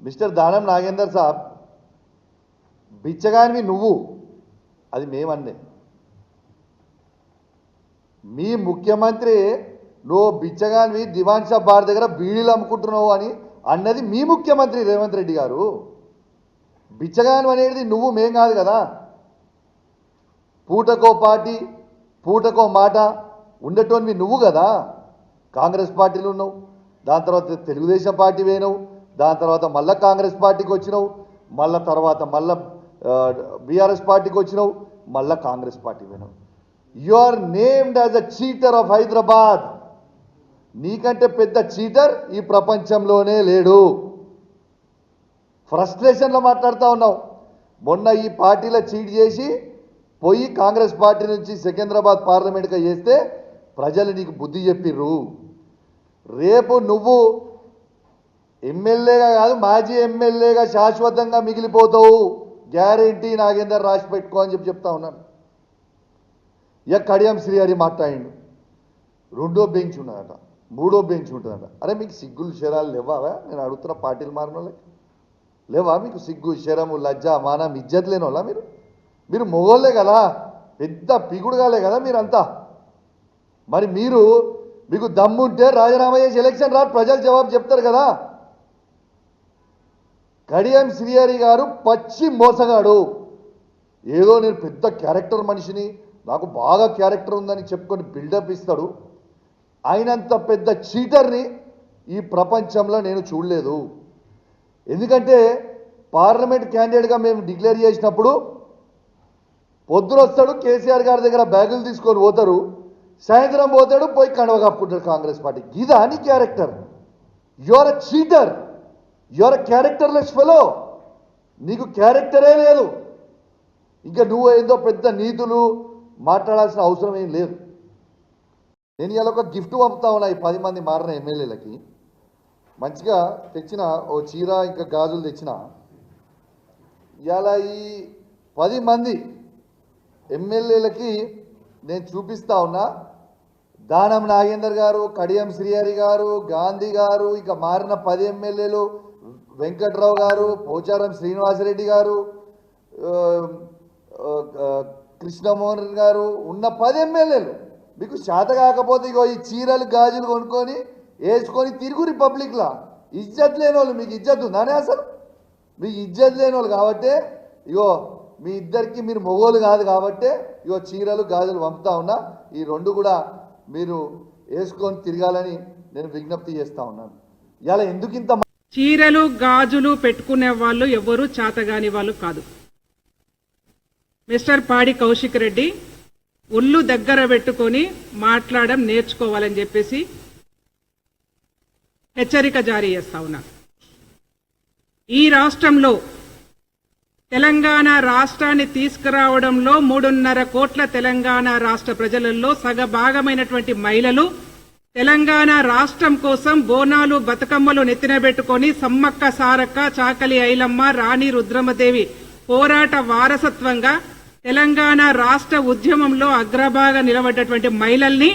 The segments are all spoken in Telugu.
మిస్టర్ దానం నాగేందర్ సాబ్, బిచ్చగానివి నువ్వు, అది మేమన్నే. మీ ముఖ్యమంత్రి నువ్వు బిచ్చగానివి దివాన్ షా బార్ దగ్గర బీడీలు అమ్ముకుంటున్నావు అని అన్నది మీ ముఖ్యమంత్రి రేవంత్ రెడ్డి గారు. బిచ్చగాను అనేది నువ్వు, మేం కాదు కదా. పూటకో పార్టీ పూటకో మాట ఉండేటోనివి నువ్వు కదా. కాంగ్రెస్ పార్టీలో ఉన్నావు, దాని తర్వాత తెలుగుదేశం పార్టీ పోయినావు, దాని తర్వాత మళ్ళీ కాంగ్రెస్ పార్టీకి వచ్చినావు, మళ్ళీ తర్వాత మళ్ళీ బీఆర్ఎస్ పార్టీకి వచ్చినావు, మళ్ళీ కాంగ్రెస్ పార్టీ పోయినావు. You are named as a cheater of Hyderabad. నీకంటే పెద్ద చీటర్ ఈ ప్రపంచంలోనే లేడు. ఫ్రస్ట్రేషన్లో మాట్లాడుతూ ఉన్నావు. మొన్న ఈ పార్టీలో చీట్ చేసి పోయి కాంగ్రెస్ పార్టీ నుంచి సికింద్రాబాద్ పార్లమెంట్గా చేస్తే ప్రజలు నీకు బుద్ధి చెప్పిర్రు. రేపు నువ్వు ఎమ్మెల్యేగా కాదు, మాజీ ఎమ్మెల్యేగా శాశ్వతంగా మిగిలిపోతావు. గ్యారెంటీ నాగేందర్ రాసి పెట్టుకో అని చెప్తా ఉన్నాను. ఇక కడియం శ్రీహరి మాట్లాడిండు. రెండో బెంచ్ ఉన్నదట, మూడో బెంచ్ ఉంటుందట. అరే మీకు సిగ్గులు శరాలు లేవా? నేను అడుగుతున్న పార్టీలు మారిన వాళ్ళకి లేవా మీకు సిగ్గు శరము లజ్జ మానం ఇజ్జత్ లేని వాళ్ళ మీరు మొగోళ్ళే కదా, పెద్ద పిగుడుగాలే కదా మీరంతా. మరి మీకు దమ్ముంటే రాజీనామా చేసి ఎలక్షన్ రాదు, ప్రజలు జవాబు చెప్తారు కదా. కడియం శ్రీహరి గారు పచ్చి మోసగాడు. ఏదో నేను పెద్ద క్యారెక్టర్ మనిషిని, నాకు బాగా క్యారెక్టర్ ఉందని చెప్పుకొని బిల్డప్ ఇస్తాడు. ఆయనంత పెద్ద చీటర్ని ఈ ప్రపంచంలో నేను చూడలేదు. ఎందుకంటే పార్లమెంట్ క్యాండిడేట్గా మేము డిక్లేర్ చేసినప్పుడు పొద్దున వస్తాడు, కేసీఆర్ గారి దగ్గర బ్యాగులు తీసుకొని పోతారు, సాయంత్రం పోతాడు, పోయి కండవ కప్పుకుంటాడు కాంగ్రెస్ పార్టీ. ఇదా నీ character? Your a cheater, your a characterless fellow. నీకు క్యారెక్టరే లేదు. ఇంకా నువ్వు ఏదో పెద్ద నీతులు మాట్లాడాల్సిన అవసరం ఏం లేదు. నేను ఇలా ఒక గిఫ్ట్ పంపుతా ఉన్నా ఈ 10 మంది మారిన ఎమ్మెల్యేలకి. మంచిగా తెచ్చిన ఓ చీర ఇంకా గాజులు తెచ్చిన. ఇలా ఈ 10 మంది ఎమ్మెల్యేలకి నేను చూపిస్తా ఉన్నా. దానం నాగేందర్ గారు, కడియం శ్రీహరి గారు, గాంధీ గారు, ఇక మారిన 10 ఎమ్మెల్యేలు, వెంకట్రావు గారు, పోచారం శ్రీనివాసరెడ్డి గారు, కృష్ణమోహన్ గారు ఉన్న 10 ఎమ్మెల్యేలు మీకు చేత కాకపోతే ఇగో ఈ చీరలు గాజులు కొనుక్కొని వేసుకొని తిరుగు రిపబ్లిక్లా. ఇజ్జత్ లేని వాళ్ళు, మీకు ఇజ్జత్ ఉందానే అసలు? మీకు ఇజ్జత్ లేని వాళ్ళు కాబట్టే ఇగో మీ ఇద్దరికి మీరు మొగోలు కాదు కాబట్టే ఇగో చీరలు గాజులు పంపుతా ఉన్నా. ఈ 2 కూడా మీరు వేసుకొని తిరగాలని నేను విజ్ఞప్తి చేస్తా ఉన్నాను. ఇలా ఎందుకు ఇంత చీరలు గాజులు పెట్టుకునే వాళ్ళు ఎవరు చేతగాని వాళ్ళు కాదు. మిస్టర్ పాడి కౌశిక్ రెడ్డి ఒళ్ళు దగ్గర పెట్టుకొని మాట్లాడడం నేర్చుకోవాలని చెప్పేసి హెచ్చరిక జారీ చేస్తా ఉన్నా. ఈ రాష్ట్రంలో తెలంగాణ రాష్ట్రాన్ని తీసుకురావడంలో 3.5 కోట్ల తెలంగాణ రాష్ట్ర ప్రజలలో సగభాగమైనటువంటి మహిళలు తెలంగాణ రాష్ట్రం కోసం బోనాలు బతుకమ్మలు నెత్తినబెట్టుకొని సమ్మక్క సారక్క, చాకలి ఐలమ్మ, రాణి రుద్రమదేవి పోరాట వారసత్వంగా తెలంగాణ రాష్ట్ర ఉద్యమంలో అగ్రభాగ నిలబడ్డటువంటి మహిళల్ని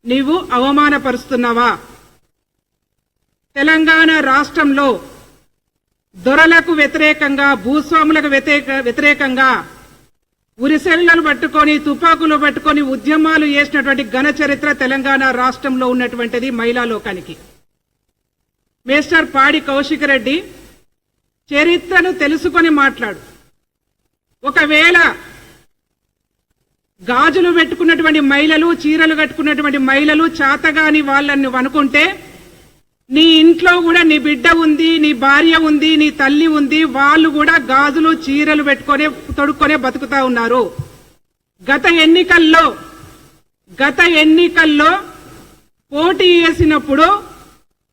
నీవు అవమానపరుస్తున్నావా? తెలంగాణ రాష్ట్రంలో దొరలకు వ్యతిరేకంగా, భూస్వాములకు వ్యతిరేకంగా ఉరిసెళ్లను పట్టుకొని, తుపాకులు పట్టుకొని ఉద్యమాలు చేసినటువంటి ఘన చరిత్ర తెలంగాణ రాష్ట్రంలో ఉన్నటువంటిది మహిళా లోకానికి. మిస్టర్ పాడి కౌశిక్ రెడ్డి, చరిత్రను తెలుసుకొని మాట్లాడు. ఒకవేళ గాజులు పెట్టుకున్నటువంటి మహిళలు, చీరలు కట్టుకున్నటువంటి మహిళలు చేతగాని వాళ్ళని అనుకుంటే, నీ ఇంట్లో కూడా నీ బిడ్డ ఉంది, నీ భార్య ఉంది, నీ తల్లి ఉంది, వాళ్ళు కూడా గాజులు చీరలు పెట్టుకొని తొడుక్కొనే బతుకుతా ఉన్నారు. గత ఎన్నికల్లో పోటీ చేసినప్పుడు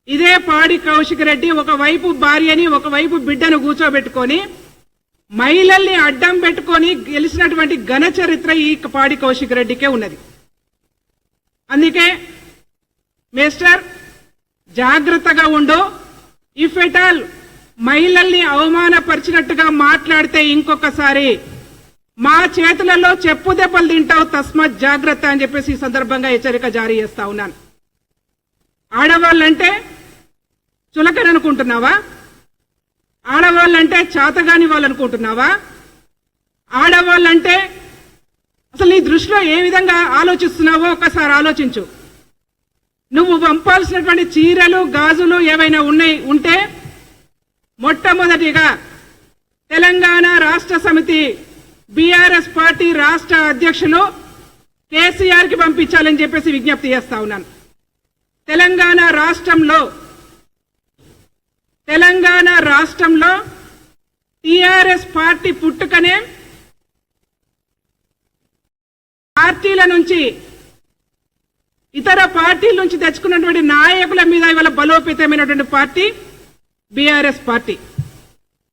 ఇదే పాడి కౌశిక్ రెడ్డి ఒకవైపు భార్యని ఒకవైపు బిడ్డను కూర్చోబెట్టుకొని మహిళల్ని అడ్డం పెట్టుకొని గెలిచినటువంటి ఘన చరిత్ర ఈ పాడి కౌశిక్ రెడ్డికే ఉన్నది. అందుకే మిస్టర్ జాగ్రత్తగా ఉండు. ఇఫ్ ఎట్ ఆల్ మహిళల్ని అవమానపరిచినట్టుగా మాట్లాడితే ఇంకొకసారి మా చేతులలో చెప్పు దెబ్బలు తింటావు, తస్మాత్ జాగ్రత్త అని చెప్పేసి ఈ సందర్భంగా హెచ్చరిక జారీ చేస్తా ఉన్నాను. ఆడవాళ్ళంటే చులకన అనుకుంటున్నావా? ఆడవాళ్ళంటే చేతగాని వాళ్ళు అనుకుంటున్నావా? ఆడవాళ్ళంటే అసలు నీ దృష్టిలో ఏ విధంగా ఆలోచిస్తున్నావో ఒకసారి ఆలోచించు. నువ్వు పంపాల్సినటువంటి చీరలు గాజులు ఏవైనా ఉంటే మొట్టమొదటిగా తెలంగాణ రాష్ట్ర సమితి బీఆర్ఎస్ పార్టీ రాష్ట్ర అధ్యక్షులు కేసీఆర్ కి పంపించాలని చెప్పేసి విజ్ఞప్తి చేస్తా ఉన్నాను. తెలంగాణ రాష్ట్రంలో టీఆర్ఎస్ పార్టీ పుట్టుకనే పార్టీల నుంచి ఇతర పార్టీల నుంచి తెచ్చుకున్నటువంటి నాయకుల మీద ఇవాళ బలోపేతమైనటువంటి పార్టీ బీఆర్ఎస్ పార్టీ.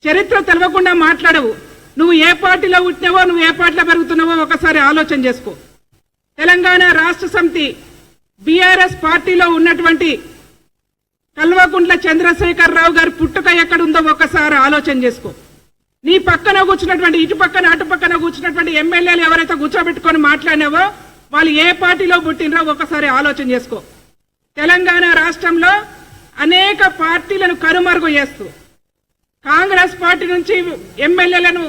చరిత్ర తెలవకుండా మాట్లాడవు. నువ్వు ఏ పార్టీలో పుట్టినావో, నువ్వు ఏ పార్టీలో పెరుగుతున్నావో ఒకసారి ఆలోచన చేసుకో. తెలంగాణ రాష్ట్ర సమితి బీఆర్ఎస్ పార్టీలో ఉన్నటువంటి కల్వకుంట్ల చంద్రశేఖర్ రావు గారి పుట్టుక ఎక్కడుందో ఒకసారి ఆలోచన చేసుకో. నీ పక్కన కూర్చున్నటువంటి ఇటు పక్కన అటు పక్కన కూర్చున్నటువంటి ఎమ్మెల్యేలు ఎవరైతే కూర్చోబెట్టుకొని మాట్లాడినావో వాళ్ళు ఏ పార్టీలో పుట్టినరో ఒకసారి ఆలోచన చేసుకో. తెలంగాణ రాష్ట్రంలో అనేక పార్టీలను కనుమరుగు చేస్తూ కాంగ్రెస్ పార్టీ నుంచి ఎమ్మెల్యేలను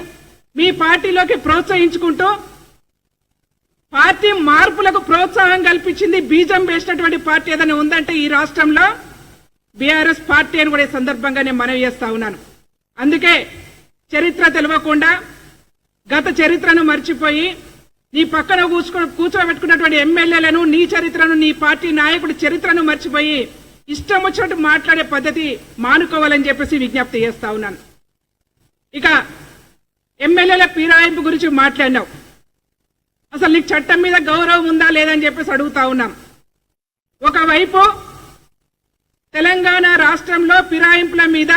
మీ పార్టీలోకి ప్రోత్సహించుకుంటూ పార్టీ మార్పులకు ప్రోత్సాహం కల్పించింది, బీజం వేసినటువంటి పార్టీ ఏదైనా ఉందంటే ఈ రాష్ట్రంలో బీఆర్ఎస్ పార్టీ అని కూడా ఈ సందర్భంగా నేను మనవి చేస్తా ఉన్నాను. అందుకే చరిత్ర తెలవకుండా గత చరిత్రను మర్చిపోయి నీ పక్కన కూర్చోబెట్టుకున్నటువంటి ఎమ్మెల్యేలను, నీ చరిత్రను, నీ పార్టీ నాయకుడి చరిత్రను మర్చిపోయి ఇష్టం వచ్చినట్టు మాట్లాడే పద్ధతి మానుకోవాలని చెప్పేసి విజ్ఞప్తి చేస్తా ఉన్నాను. ఇక ఎమ్మెల్యేల ఫిరాయింపు గురించి మాట్లాడినావు. అసలు నీకు చట్టం మీద గౌరవం ఉందా లేదని చెప్పేసి అడుగుతా ఉన్నాం. ఒకవైపు తెలంగాణ రాష్ట్రంలో ఫిరాయింపుల మీద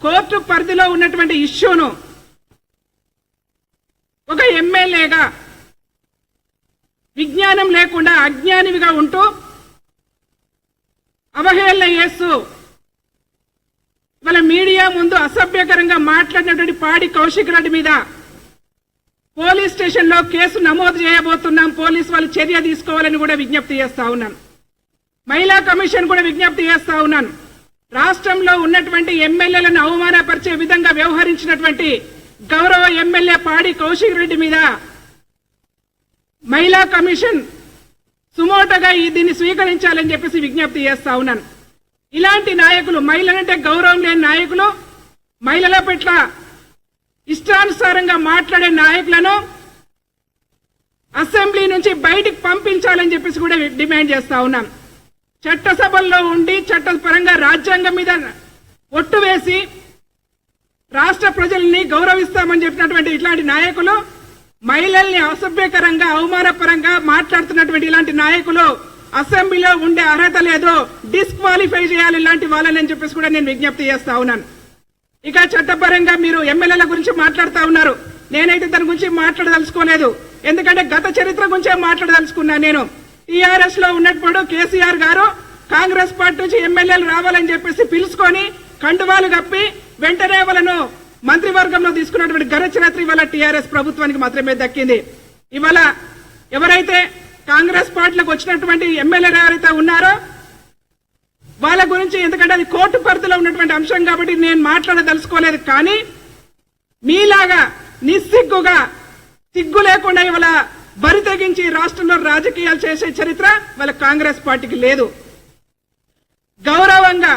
కోర్టు పరిధిలో ఉన్నటువంటి ఇష్యూను ఒక ఎమ్మెల్యేగా విజ్ఞానం లేకుండా అజ్ఞానివిగా ఉంటూ అవహేళన చేస్తూ ఇవాళ మీడియా ముందు అసభ్యకరంగా మాట్లాడినటువంటి పాడి కౌశిక్ రెడ్డి మీద పోలీస్ స్టేషన్ లో కేసు నమోదు చేయబోతున్నాం, పోలీసు వాళ్ళు చర్య తీసుకోవాలని కూడా విజ్ఞప్తి చేస్తా ఉన్నాను. మహిళా కమిషన్ కూడా విజ్ఞప్తి చేస్తా ఉన్నాను. రాష్ట్రంలో ఉన్నటువంటి ఎమ్మెల్యేలను అవమానపరిచే విధంగా వ్యవహరించినటువంటి గౌరవ ఎమ్మెల్యే పాడి కౌశిక్ రెడ్డి మీద మహిళా కమిషన్ సుమోటోగా దీన్ని స్వీకరించాలని చెప్పేసి విజ్ఞప్తి చేస్తా ఉన్నాను. ఇలాంటి నాయకులు, మహిళలంటే గౌరవం లేని నాయకులు, మహిళల పట్ల ఇష్టానుసారంగా మాట్లాడే నాయకులను అసెంబ్లీ నుంచి బయటికి పంపించాలని చెప్పేసి కూడా డిమాండ్ చేస్తా ఉన్నాం. చట్టసభల్లో ఉండి చట్టపరంగా రాజ్యాంగం మీద ఒట్టు వేసి రాష్ట్ర ప్రజల్ని గౌరవిస్తామని చెప్పినటువంటి ఇట్లాంటి నాయకులు మహిళల్ని అసభ్యకరంగా అవమానపరంగా మాట్లాడుతున్నటువంటి ఇలాంటి నాయకులు అసెంబ్లీలో ఉండే అర్హత లేదు, డిస్క్వాలిఫై చేయాలి ఇలాంటి వాళ్ళని చెప్పేసి కూడా నేను విజ్ఞప్తి చేస్తా ఉన్నాను. ఇక చట్టపరంగా మీరు ఎమ్మెల్యేల గురించి మాట్లాడుతూ ఉన్నారు. నేనైతే దాని గురించి మాట్లాడదలుచుకోలేదు, ఎందుకంటే గత చరిత్ర గురించే మాట్లాడదలుచుకున్నాను. నేను టీఆర్ఎస్ లో ఉన్నప్పుడు కేసీఆర్ గారు కాంగ్రెస్ పార్టీ నుంచి ఎమ్మెల్యేలు రావాలని చెప్పేసి పిలుచుకొని కండువాలు కప్పి వెంటనే వాళ్ళను మంత్రివర్గంలో తీసుకున్నటువంటి ఘనచరిత్ర ఇవాళ టీఆర్ఎస్ ప్రభుత్వానికి మాత్రమే దక్కింది. ఇవాళ ఎవరైతే కాంగ్రెస్ పార్టీలకు వచ్చినటువంటి ఎమ్మెల్యేలు ఎవరైతే ఉన్నారో వాళ్ళ గురించి, ఎందుకంటే అది కోర్టు పరిధిలో ఉన్నటువంటి అంశం కాబట్టి నేను మాట్లాడదలుచుకోలేదు. కానీ మీలాగా నిస్సిగ్గుగా, సిగ్గు లేకుండా ఇవాళ బరి తెగించి రాష్ట్రంలో రాజకీయాలు చేసే చరిత్ర వాళ్ళ కాంగ్రెస్ పార్టీకి లేదు. గౌరవంగా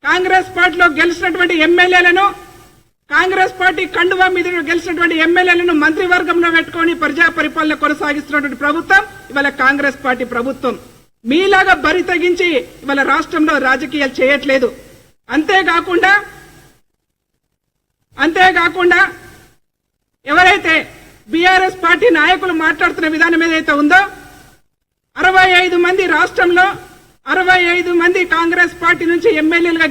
కాంగ్రెస్ పార్టీలో గెలిచినటువంటి ఎమ్మెల్యేలను, కాంగ్రెస్ పార్టీ కండువా మీద గెలిచినటువంటి ఎమ్మెల్యేలను మంత్రివర్గంలో పెట్టుకొని ప్రజా పరిపాలన కొనసాగిస్తున్నటువంటి ప్రభుత్వం ఇవాళ కాంగ్రెస్ పార్టీ ప్రభుత్వం. మీలాగా బరి తెగించి ఇవాళ రాష్ట్రంలో రాజకీయాలు చేయట్లేదు. అంతేకాకుండా ఎవరైతే బీఆర్ఎస్ పార్టీ నాయకులు మాట్లాడుతున్న విధానం ఏదైతే ఉందో 65 మంది రాష్ట్రంలో 65 మంది కాంగ్రెస్ పార్టీ నుంచి ఎమ్మెల్యేలుగా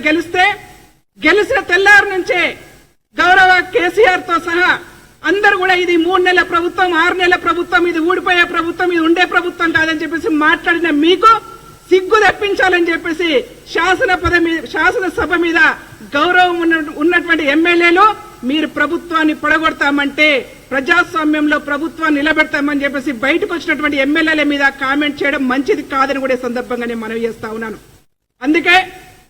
గెలిచిన తెల్లారు నుంచే గౌరవ కేసీఆర్ తో సహా అందరూ కూడా ఇది 3 నెలల ప్రభుత్వం, 6 నెలల ప్రభుత్వం, ఇది ఊడిపోయే ప్రభుత్వం, ఇది ఉండే ప్రభుత్వం కాదని చెప్పేసి మాట్లాడిన మీకు సిగ్గు తెప్పించాలని చెప్పేసి శాసనసభ మీద గౌరవం ఉన్నటువంటి ఎమ్మెల్యేలు మీరు ప్రభుత్వాన్ని పడగొడతామంటే, ప్రజాస్వామ్యంలో ప్రభుత్వాన్ని నిలబెడతామని చెప్పేసి బయటకు వచ్చినటువంటి ఎమ్మెల్యేల మీద కామెంట్ చేయడం మంచిది కాదని కూడా సందర్భంగా నేను మనవి చేస్తా ఉన్నాను. అందుకే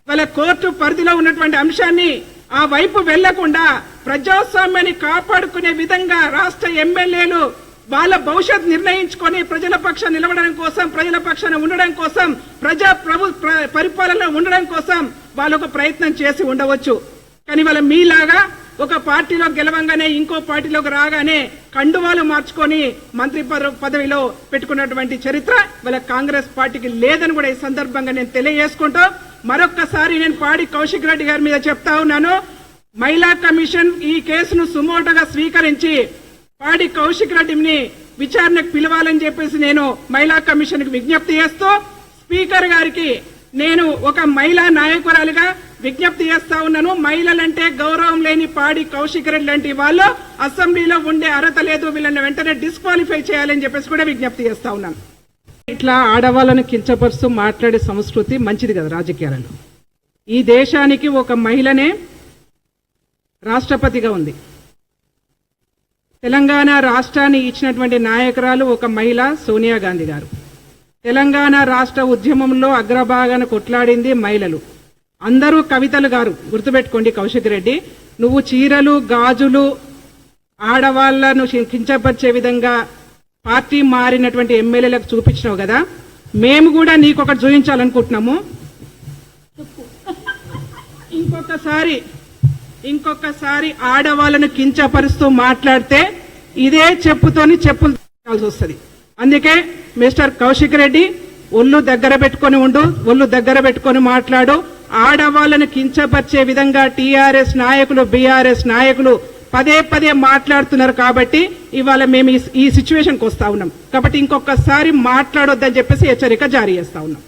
వాళ్ళ కోర్టు పరిధిలో ఉన్నటువంటి అంశాన్ని ఆ వైపు వెళ్లకుండా ప్రజాస్వామ్యాన్ని కాపాడుకునే విధంగా రాష్ట్ర ఎమ్మెల్యేలు వాళ్ళ భవిష్యత్ నిర్ణయించుకొని ప్రజల పక్షాన నిలవడం కోసం, ప్రజల పక్షాన ఉండడం కోసం, పరిపాలనలో ఉండడం కోసం వాళ్ళు ఒక ప్రయత్నం చేసి ఉండవచ్చు. కానీ వాళ్ళ మీలాగా ఒక పార్టీలో గెలవంగానే ఇంకో పార్టీలోకి రాగానే కండువాలు మార్చుకొని మంత్రి పదవిలో పెట్టుకున్నటువంటి చరిత్ర వాళ్ళ కాంగ్రెస్ పార్టీకి లేదని కూడా ఈ సందర్భంగా నేను తెలియజేసుకుంటూ మరొక్కసారి నేను పాడి కౌశిక్ రెడ్డి గారి మీద చెప్తా ఉన్నాను. మహిళా కమిషన్ ఈ కేసును సుమోటోగా స్వీకరించి పాడి కౌశిక్ రెడ్డిని విచారణకు పిలవాలని చెప్పేసి నేను మహిళా కమిషన్ కు విజ్ఞప్తి చేస్తూ స్పీకర్ గారికి నేను ఒక మహిళా నాయకురాలిగా విజ్ఞప్తి చేస్తా ఉన్నాను. మహిళలంటే గౌరవం లేని పాడి కౌశిక్ రెడ్డి లాంటి వాళ్ళు అసెంబ్లీలో ఉండే అర్హత లేదు, వీళ్ళని వెంటనే డిస్క్వాలిఫై చేయాలని చెప్పేసి కూడా విజ్ఞప్తి చేస్తా ఉన్నాను. ఇట్లా ఆడవాళ్ళను కించపరుస్తూ మాట్లాడే సంస్కృతి మంచిది కదా రాజకీయాలలో. ఈ దేశానికి ఒక మహిళనే రాష్ట్రపతిగా ఉంది. తెలంగాణ రాష్ట్రాన్ని ఇచ్చినటువంటి నాయకురాలు ఒక మహిళ సోనియా గాంధీ గారు. తెలంగాణ రాష్ట్ర ఉద్యమంలో అగ్రభాగాన కొట్లాడింది మహిళలు. అందరూ కవితలు గారు, గుర్తుపెట్టుకోండి కౌశిక్ రెడ్డి, నువ్వు చీరలు గాజులు ఆడవాళ్లను కించపరిచే విధంగా పార్టీ మారినటువంటి ఎమ్మెల్యేలకు చూపించినావు కదా, మేము కూడా నీకొకటి చూపించాలనుకుంటున్నాము. ఇంకొకసారి ఆడవాళ్ళను కించపరుస్తూ మాట్లాడితే ఇదే చెప్పుతోని చెప్పులు తీయాల్సి వస్తుంది. అందుకే మిస్టర్ కౌశిక్ రెడ్డి ఒళ్ళు దగ్గర పెట్టుకొని ఉండు, ఒళ్ళు దగ్గర పెట్టుకొని మాట్లాడు. ఆడవాళ్ళను కించపరిచే విధంగా టీఆర్ఎస్ నాయకులు, బీఆర్ఎస్ నాయకులు పదే పదే మాట్లాడుతున్నారు కాబట్టి ఇవాళ మేము ఈ సిచ్యువేషన్కి వస్తా ఉన్నాం. కాబట్టి ఇంకొకసారి మాట్లాడొద్దని చెప్పేసి హెచ్చరిక జారీ చేస్తా ఉన్నాం.